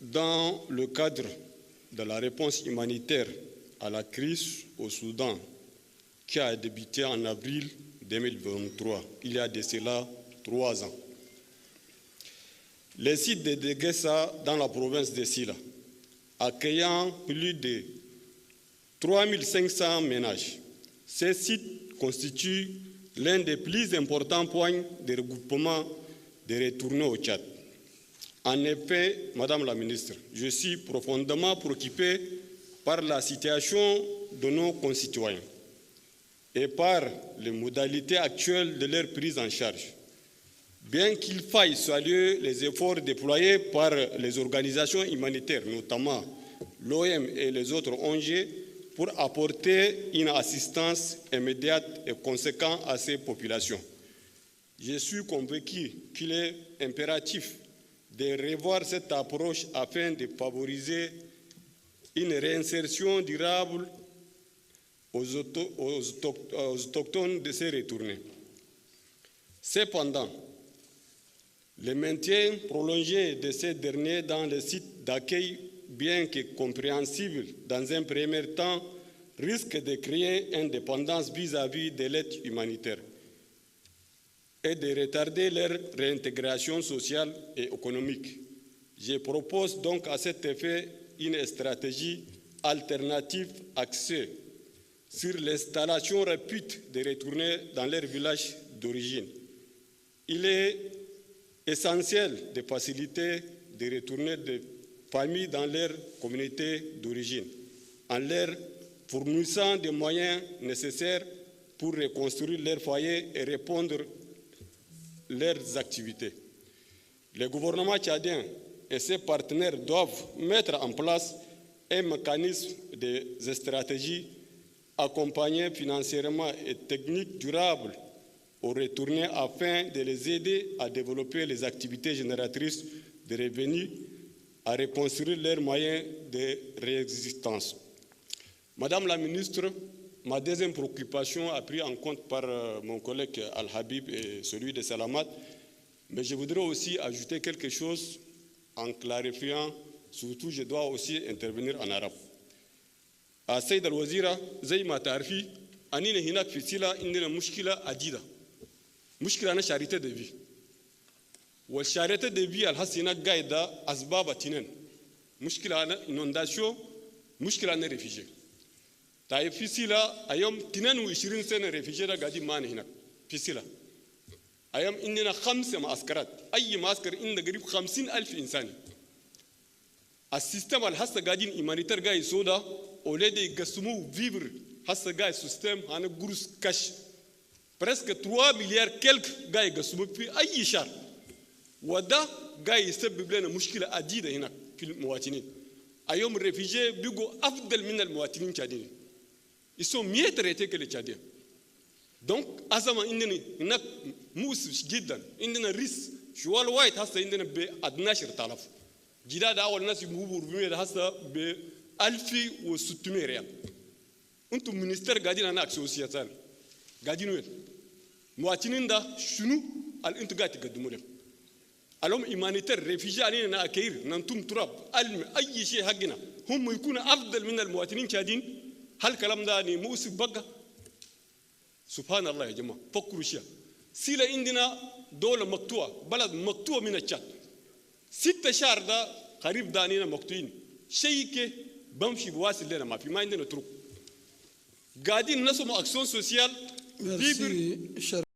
dans le cadre de la réponse humanitaire à la crise au Soudan, qui a débuté en avril 2023, il y a de cela 3 ans. Les sites de Degessa dans la province de Sila, accueillant plus de 3500 ménages. Ces sites constituent l'un des plus importants points de regroupement des retournés au Tchad. En effet, Madame la Ministre, je suis profondément préoccupé par la situation de nos concitoyens et par les modalités actuelles de leur prise en charge. Bien qu'il faille saluer les efforts déployés par les organisations humanitaires, notamment l'OM et les autres ONG, pour apporter une assistance immédiate et conséquente à ces populations. Je suis convaincu qu'il est impératif de revoir cette approche afin de favoriser une réinsertion durable aux autochtones de ces retournés. Cependant, le maintien prolongé de ces derniers dans les sites d'accueil, bien que compréhensible dans un premier temps, risque de créer une dépendance vis-à-vis de l'aide humanitaire et de retarder leur réintégration sociale et économique. Je propose donc à cet effet une stratégie alternative axée sur l'installation rapide des retournés dans leur village d'origine. Il est essentiel de faciliter des retournées de familles dans leur communauté d'origine, en leur fournissant des moyens nécessaires pour reconstruire leur foyer et répondre leurs activités. Le gouvernement tchadien et ses partenaires doivent mettre en place un mécanisme de stratégie accompagné financièrement et technique durable aux retournés afin de les aider à développer les activités génératrices de revenus, à reconstruire leurs moyens de réexistence. Madame la ministre, ma deuxième préoccupation a pris en compte par mon collègue Al-Habib et celui de Salamat, mais je voudrais aussi ajouter quelque chose en clarifiant, surtout je dois aussi intervenir en arabe. À Saïd al-Wazira, zay ma ta'arfi, anina hinak fi Sila indina mushkila adida. مشكلة أنا شاريته دبي والشاريته دبي الحسينة قاعدة أسباب تنين مشكلة أنا إنونداسيو مشكلة أنا ريفيجي طيب في سيلا أيام 22 سنة ريفيجي ده قاعدين معنا هناك في سيلا أيام إننا 5 معسكرات أي معسكر إننا قريب 50,000 إنسان السيستم الحسا قاعدين إيمانيتر قاعد سودا أولادي يقسموه فيبر حسا قاعد سيستم أنا قرص كاش presque 3 milliards quelques gars يقسموا في أي شهر وده جاي يسبب لنا مشكلة عديدة هنا في المواطنين. اليوم الريفيجي بيجوا أفضل من المواطنين التشاديين. يسون 100 ريتك للتشاديين. donc أزمة إننا هناك موس جدا إننا ريس شوال وايد هسه إننا بأدنى 10,000 جداد أول ناس يموفوا ربما هسه ب 1600 ريال. أنتم منستر قاعدين هناك سوسيتان. قاعدين وين؟ مواطنين ده شنو اللي انتوا قاعد تقدموا لهم؟ اليوم ايمانيتر ريفيجي علينا اكير ننتم تراب علم اي شيء حقنا هم يكونوا افضل من المواطنين شادين هل الكلام ده يعني موسف بقى؟ سبحان الله يا جماعه فكروا شيء سيلا عندنا دوله مقطوعه بلد مقطوع من التشاد 6 شهر ده قريب دانينا مقطوعين شيء بمشي بواصل لنا ما في ما عندنا طرق قاعدين نسمع اكسون سوسيال